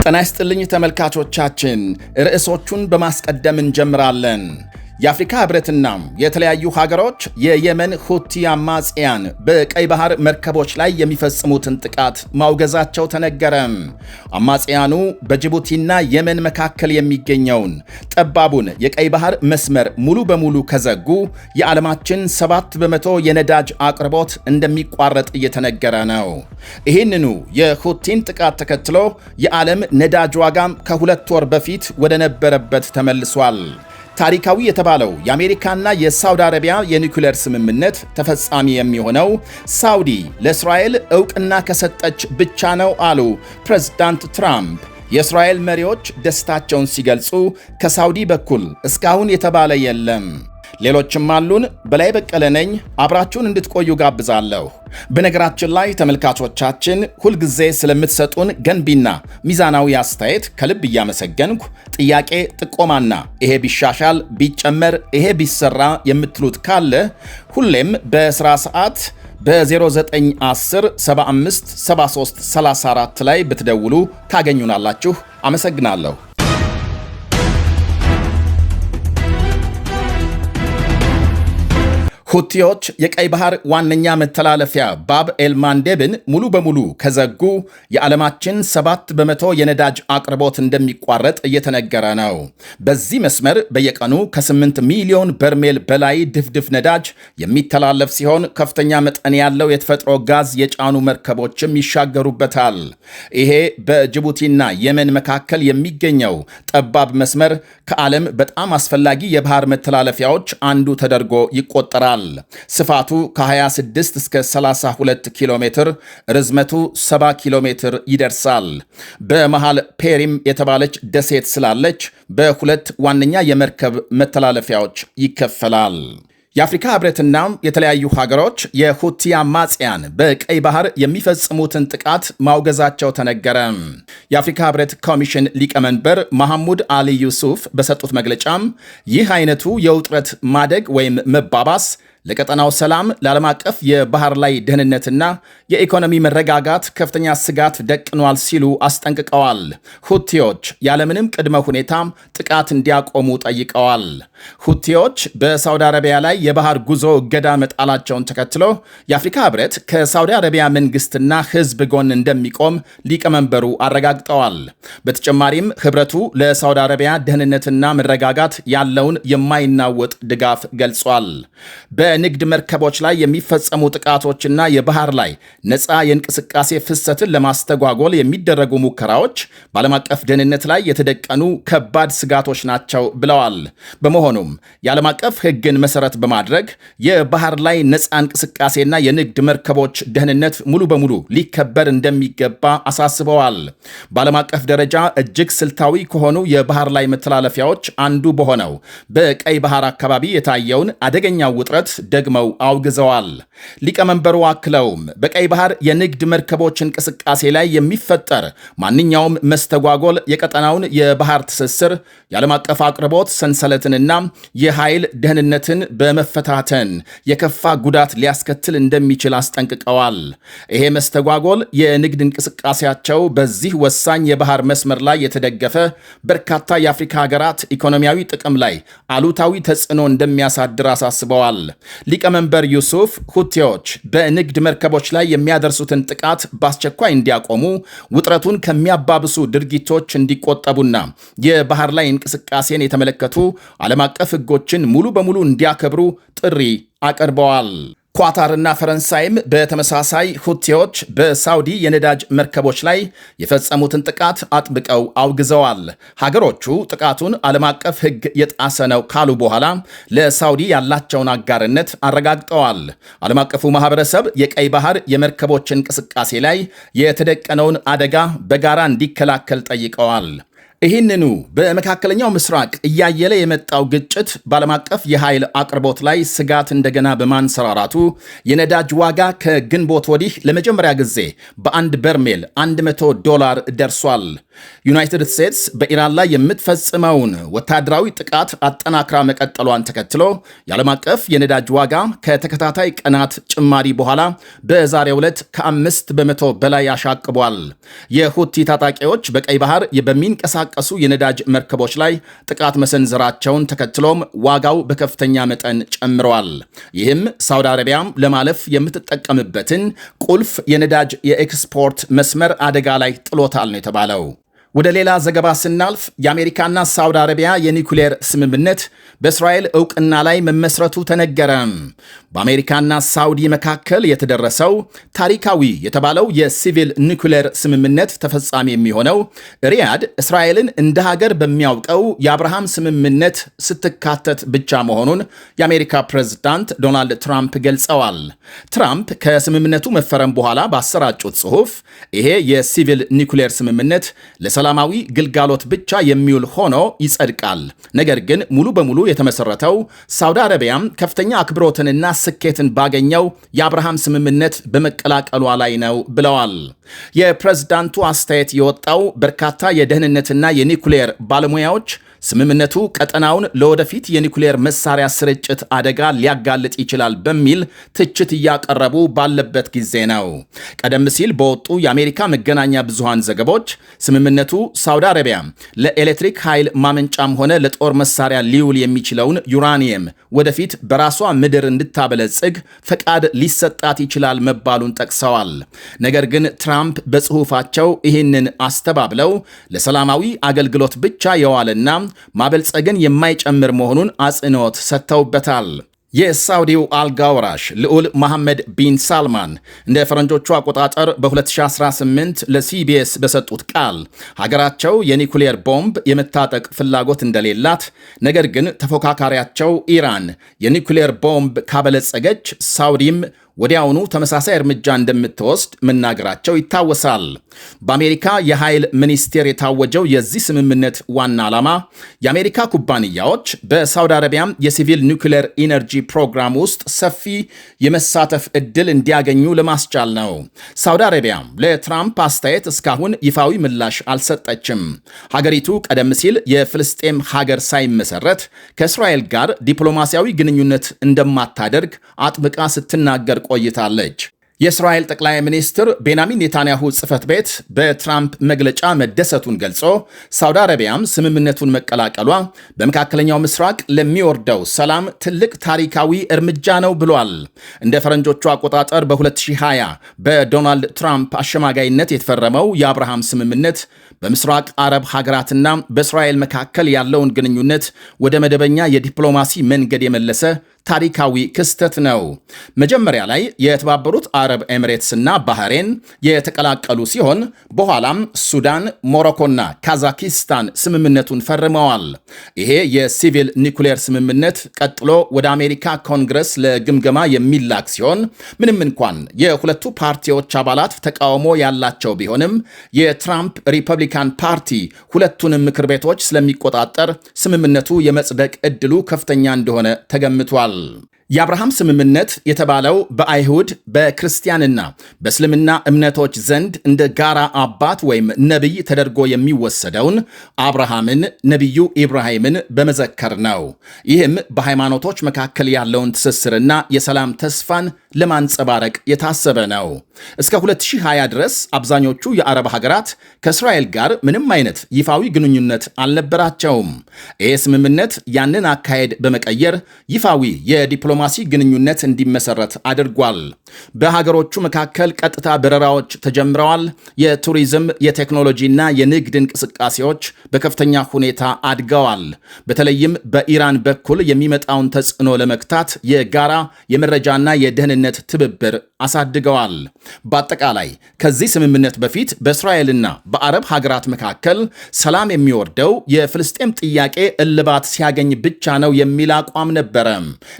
ጤና ይስጥልኝ ተመልካቾቻችን፣ ርዕሶቹን በማስቀደም እንጀምራለን። የአፍሪካ ህብረትና የተለያዩ ሀገሮች የየመን ሁቲ አማጽያን በቀይ ባህር መርከቦች ላይ የሚፈጽሙትን ጥቃት ማውገዛቸው ተነገረ። አማጽያኑ በጅቡቲና የመን መካከል የሚገኘውን ጠባቡን የቀይ ባህር መስመር ሙሉ በሙሉ ከዘጉ የዓለማችን 7% የነዳጅ አቅርቦት እንደሚቋረጥ እየተነገረ ነው። ይህንኑ የሁቲን ጥቃት ተከትሎ የዓለም ነዳጅ ዋጋም ከ2 ወር በፊት ወደ ነበረበት ተመልሷል። ታሪካዊ የተባለው የአሜሪካና የሳውዲ አረቢያ የኒውክሌር ስምምነት ተፈጻሚ የሚሆነው ሳውዲ ለእስራኤል ዕውቅና ከሰጠች ብቻ ነው አሉ ፕሬዝዳንት ትራምፕ። የእስራኤል መሪዎች ደስታቸውን ሲገልጹ ከሳውዲ በኩል እስካሁን የተባለ የለም። ሌሎችም አሉን። በላይ በቀለ ነኝ። አብራችሁን እንድትቆዩ ጋብዛለሁ። በነገራችን ላይ ተመልካቾቻችን ሁልጊዜ ስለምትሰጡን ገንቢና ሚዛናዊ አስተያየት ከልብ እያመሰገንኩ ጥያቄ፣ ጥቆማና ይሄ ቢሻሻል ቢጨመር፣ ይሄ ቢሰራ የምትሉት ካለ ሁሌም በስራ ሰዓት በ0910 75 73 34 ላይ ብትደውሉ ታገኙናላችሁ። አመሰግናለሁ። ሁቲዎች የቀይ ባህር ዋነኛ መተላለፊያ ባብ ኤልማንዴብን ሙሉ በሙሉ ከዘጉ የዓለማችን 7% የነዳጅ አቅርቦት እንደሚቋረጥ እየተነገረ ነው። በዚህ መስመር በየቀኑ ከ8 ሚሊዮን በርሜል በላይ ድፍድፍ ነዳጅ የሚተላለፍ ሲሆን ከፍተኛ መጠን ያለው የተፈጥሮ ጋዝ የጫኑ መርከቦችም ይሻገሩበታል። ይሄ በጅቡቲና የመን መካከል የሚገኘው ጠባብ መስመር ከዓለም በጣም አስፈላጊ የባህር መተላለፊያዎች አንዱ ተደርጎ ይቆጠራል። ስፋቱ ከ26 እስከ 32 ኪሎ ሜትር፣ ርዝመቱ 70 ኪሎ ሜትር ይደርሳል። በመሃል ፔሪም የተባለች ደሴት ስላለች በሁለት ዋነኛ የመርከብ መተላለፊያዎች ይከፈላል። የአፍሪካ ህብረትና የተለያዩ ሀገሮች የሁቲ አማጽያን በቀይ ባህር የሚፈጽሙትን ጥቃት ማውገዛቸው ተነገረ። የአፍሪካ ህብረት ኮሚሽን ሊቀመንበር መሐሙድ አሊ ዩሱፍ በሰጡት መግለጫም ይህ አይነቱ የውጥረት ማደግ ወይም መባባስ ለቀጠናው ሰላም፣ ለዓለም አቀፍ የባህር ላይ ደህንነትና የኢኮኖሚ መረጋጋት ከፍተኛ ስጋት ደቅኗል ሲሉ አስጠንቅቀዋል። ሁቲዎች ያለምንም ቅድመ ሁኔታ ጥቃት እንዲያቆሙ ጠይቀዋል። ሁቲዎች በሳውዲ አረቢያ ላይ የባህር ጉዞ እገዳ መጣላቸውን ተከትሎ የአፍሪካ ህብረት ከሳውዲ አረቢያ መንግስትና ህዝብ ጎን እንደሚቆም ሊቀመንበሩ አረጋግጠዋል። በተጨማሪም ህብረቱ ለሳውዲ አረቢያ ደህንነትና መረጋጋት ያለውን የማይናወጥ ድጋፍ ገልጿል። በንግድ መርከቦች ላይ የሚፈጸሙ ጥቃቶችና የባህር ላይ ነፃ የእንቅስቃሴ ፍሰትን ለማስተጓጎል የሚደረጉ ሙከራዎች በዓለም አቀፍ ደህንነት ላይ የተደቀኑ ከባድ ስጋቶች ናቸው ብለዋል። በመሆኑም የዓለም አቀፍ ህግን መሰረት በማድረግ የባህር ላይ ነፃ እንቅስቃሴና የንግድ መርከቦች ደህንነት ሙሉ በሙሉ ሊከበር እንደሚገባ አሳስበዋል። በዓለም አቀፍ ደረጃ እጅግ ስልታዊ ከሆኑ የባህር ላይ መተላለፊያዎች አንዱ በሆነው በቀይ ባህር አካባቢ የታየውን አደገኛ ውጥረት ደግመው አውግዘዋል። ሊቀመንበሩ አክለውም በቀይ ባህር የንግድ መርከቦች እንቅስቃሴ ላይ የሚፈጠር ማንኛውም መስተጓጎል የቀጠናውን የባህር ትስስር፣ የዓለም አቀፍ አቅርቦት ሰንሰለትንና የኃይል ደህንነትን በመፈታተን የከፋ ጉዳት ሊያስከትል እንደሚችል አስጠንቅቀዋል። ይሄ መስተጓጎል የንግድ እንቅስቃሴያቸው በዚህ ወሳኝ የባህር መስመር ላይ የተደገፈ በርካታ የአፍሪካ ሀገራት ኢኮኖሚያዊ ጥቅም ላይ አሉታዊ ተጽዕኖ እንደሚያሳድር አሳስበዋል። ሊቀመንበር ዩሱፍ ሁቲዎች በንግድ መርከቦች ላይ የሚያደርሱትን ጥቃት በአስቸኳይ እንዲያቆሙ፣ ውጥረቱን ከሚያባብሱ ድርጊቶች እንዲቆጠቡና የባህር ላይ እንቅስቃሴን የተመለከቱ ዓለም አቀፍ ሕጎችን ሙሉ በሙሉ እንዲያከብሩ ጥሪ አቅርበዋል። ኳታርና ፈረንሳይም በተመሳሳይ ሁቲዎች በሳውዲ የነዳጅ መርከቦች ላይ የፈጸሙትን ጥቃት አጥብቀው አውግዘዋል። ሀገሮቹ ጥቃቱን ዓለም አቀፍ ሕግ የጣሰ ነው ካሉ በኋላ ለሳውዲ ያላቸውን አጋርነት አረጋግጠዋል። ዓለም አቀፉ ማህበረሰብ የቀይ ባህር የመርከቦች እንቅስቃሴ ላይ የተደቀነውን አደጋ በጋራ እንዲከላከል ጠይቀዋል። ይህንኑ በመካከለኛው ምስራቅ እያየለ የመጣው ግጭት በዓለም አቀፍ የኃይል አቅርቦት ላይ ስጋት እንደገና በማንሰራራቱ የነዳጅ ዋጋ ከግንቦት ወዲህ ለመጀመሪያ ጊዜ በአንድ በርሜል $100 ደርሷል። ዩናይትድ ስቴትስ በኢራን ላይ የምትፈጽመውን ወታደራዊ ጥቃት አጠናክራ መቀጠሏን ተከትሎ የዓለም አቀፍ የነዳጅ ዋጋ ከተከታታይ ቀናት ጭማሪ በኋላ በዛሬው ዕለት ከ5 በመቶ በላይ አሻቅቧል። የሁቲ ታጣቂዎች በቀይ ባህር በሚንቀሳቀሱ የነዳጅ መርከቦች ላይ ጥቃት መሰንዘራቸውን ተከትሎም ዋጋው በከፍተኛ መጠን ጨምረዋል። ይህም ሳውዲ አረቢያም ለማለፍ የምትጠቀምበትን ቁልፍ የነዳጅ የኤክስፖርት መስመር አደጋ ላይ ጥሎታል ነው የተባለው። ወደ ሌላ ዘገባ ስናልፍ የአሜሪካና ሳውዲ አረቢያ የኒኩሌር ስምምነት በእስራኤል ዕውቅና ላይ መመስረቱ ተነገረ። በአሜሪካና ሳውዲ መካከል የተደረሰው ታሪካዊ የተባለው የሲቪል ኒኩሌር ስምምነት ተፈጻሚ የሚሆነው ሪያድ እስራኤልን እንደ ሀገር በሚያውቀው የአብርሃም ስምምነት ስትካተት ብቻ መሆኑን የአሜሪካ ፕሬዝዳንት ዶናልድ ትራምፕ ገልጸዋል። ትራምፕ ከስምምነቱ መፈረም በኋላ ባሰራጩት ጽሑፍ ይሄ የሲቪል ኒኩሌር ስምምነት ሰላማዊ ግልጋሎት ብቻ የሚውል ሆኖ ይጸድቃል። ነገር ግን ሙሉ በሙሉ የተመሰረተው ሳውዲ አረቢያም ከፍተኛ አክብሮትንና ስኬትን ባገኘው የአብርሃም ስምምነት በመቀላቀሏ ላይ ነው ብለዋል። የፕሬዝዳንቱ አስተያየት የወጣው በርካታ የደህንነትና የኒኩሌር ባለሙያዎች ስምምነቱ ቀጠናውን ለወደፊት የኒኩሌር መሳሪያ ስርጭት አደጋ ሊያጋልጥ ይችላል በሚል ትችት እያቀረቡ ባለበት ጊዜ ነው። ቀደም ሲል በወጡ የአሜሪካ መገናኛ ብዙሃን ዘገቦች ስምምነቱ ሳውዲ አረቢያ ለኤሌክትሪክ ኃይል ማመንጫም ሆነ ለጦር መሳሪያ ሊውል የሚችለውን ዩራኒየም ወደፊት በራሷ ምድር እንድታበለጽግ ፈቃድ ሊሰጣት ይችላል መባሉን ጠቅሰዋል። ነገር ግን ትራምፕ በጽሑፋቸው ይህንን አስተባብለው ለሰላማዊ አገልግሎት ብቻ የዋለና ማበልጸግን የማይጨምር መሆኑን አጽንኦት ሰጥተውበታል። የሳውዲው አልጋ ወራሽ ልዑል መሐመድ ቢን ሳልማን እንደ ፈረንጆቹ አቆጣጠር በ2018 ለሲቢኤስ በሰጡት ቃል ሀገራቸው የኒኩሌር ቦምብ የመታጠቅ ፍላጎት እንደሌላት፣ ነገር ግን ተፎካካሪያቸው ኢራን የኒኩሌር ቦምብ ካበለጸገች ሳውዲም ወዲያውኑ ተመሳሳይ እርምጃ እንደምትወስድ መናገራቸው ይታወሳል። በአሜሪካ የኃይል ሚኒስቴር የታወጀው የዚህ ስምምነት ዋና ዓላማ የአሜሪካ ኩባንያዎች በሳውዲ አረቢያም የሲቪል ኒውክሌር ኢነርጂ ፕሮግራም ውስጥ ሰፊ የመሳተፍ ዕድል እንዲያገኙ ለማስቻል ነው። ሳውዲ አረቢያ ለትራምፕ አስተያየት እስካሁን ይፋዊ ምላሽ አልሰጠችም። ሀገሪቱ ቀደም ሲል የፍልስጤም ሀገር ሳይመሰረት ከእስራኤል ጋር ዲፕሎማሲያዊ ግንኙነት እንደማታደርግ አጥብቃ ስትናገር ቆይታለች። የእስራኤል ጠቅላይ ሚኒስትር ቤንያሚን ኔታንያሁ ጽሕፈት ቤት በትራምፕ መግለጫ መደሰቱን ገልጾ ሳውዲ አረቢያም ስምምነቱን መቀላቀሏ በመካከለኛው ምስራቅ ለሚወርደው ሰላም ትልቅ ታሪካዊ እርምጃ ነው ብሏል። እንደ ፈረንጆቹ አቆጣጠር በ2020 በዶናልድ ትራምፕ አሸማጋይነት የተፈረመው የአብርሃም ስምምነት በምስራቅ አረብ ሀገራትና በእስራኤል መካከል ያለውን ግንኙነት ወደ መደበኛ የዲፕሎማሲ መንገድ የመለሰ ታሪካዊ ክስተት ነው። መጀመሪያ ላይ የተባበሩት አረብ ኤሚሬትስና ባህሬን የተቀላቀሉ ሲሆን በኋላም ሱዳን፣ ሞሮኮና ካዛኪስታን ስምምነቱን ፈርመዋል። ይሄ የሲቪል ኒኩሌር ስምምነት ቀጥሎ ወደ አሜሪካ ኮንግረስ ለግምገማ የሚላክ ሲሆን ምንም እንኳን የሁለቱ ፓርቲዎች አባላት ተቃውሞ ያላቸው ቢሆንም የትራምፕ ሪፐብሊካን ፓርቲ ሁለቱንም ምክር ቤቶች ስለሚቆጣጠር ስምምነቱ የመጽደቅ ዕድሉ ከፍተኛ እንደሆነ ተገምቷል። የአብርሃም ስምምነት የተባለው በአይሁድ በክርስቲያንና በእስልምና እምነቶች ዘንድ እንደ ጋራ አባት ወይም ነቢይ ተደርጎ የሚወሰደውን አብርሃምን ነቢዩ ኢብራሂምን በመዘከር ነው። ይህም በሃይማኖቶች መካከል ያለውን ትስስርና የሰላም ተስፋን ለማንጸባረቅ የታሰበ ነው። እስከ 2020 ድረስ አብዛኞቹ የአረብ ሀገራት ከእስራኤል ጋር ምንም አይነት ይፋዊ ግንኙነት አልነበራቸውም። ይህ ስምምነት ያንን አካሄድ በመቀየር ይፋዊ የዲፕሎማሲ ግንኙነት እንዲመሰረት አድርጓል። በሀገሮቹ መካከል ቀጥታ በረራዎች ተጀምረዋል። የቱሪዝም፣ የቴክኖሎጂና የንግድ እንቅስቃሴዎች በከፍተኛ ሁኔታ አድገዋል። በተለይም በኢራን በኩል የሚመጣውን ተጽዕኖ ለመግታት የጋራ የመረጃና የደህንነት ትብብር አሳድገዋል። በአጠቃላይ ከዚህ ስምምነት በፊት በእስራኤልና በአረብ ሀገራት መካከል ሰላም የሚወርደው የፍልስጤም ጥያቄ እልባት ሲያገኝ ብቻ ነው የሚል አቋም ነበረ።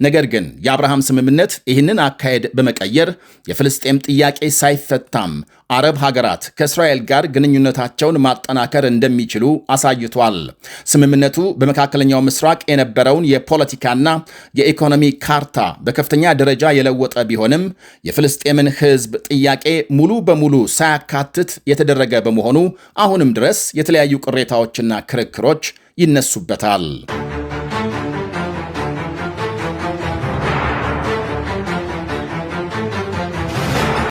ነገር ግን የአብርሃም ስምምነት ይህንን አካሄድ በመቀየር የፍልስጤም ጥያቄ ሳይፈታም አረብ ሀገራት ከእስራኤል ጋር ግንኙነታቸውን ማጠናከር እንደሚችሉ አሳይቷል። ስምምነቱ በመካከለኛው ምስራቅ የነበረውን የፖለቲካና የኢኮኖሚ ካርታ በከፍተኛ ደረጃ የለወጠ ቢሆንም የፍልስጤምን ሕዝብ ጥያቄ ሙሉ በሙሉ ሳያካትት የተደረገ በመሆኑ አሁንም ድረስ የተለያዩ ቅሬታዎችና ክርክሮች ይነሱበታል።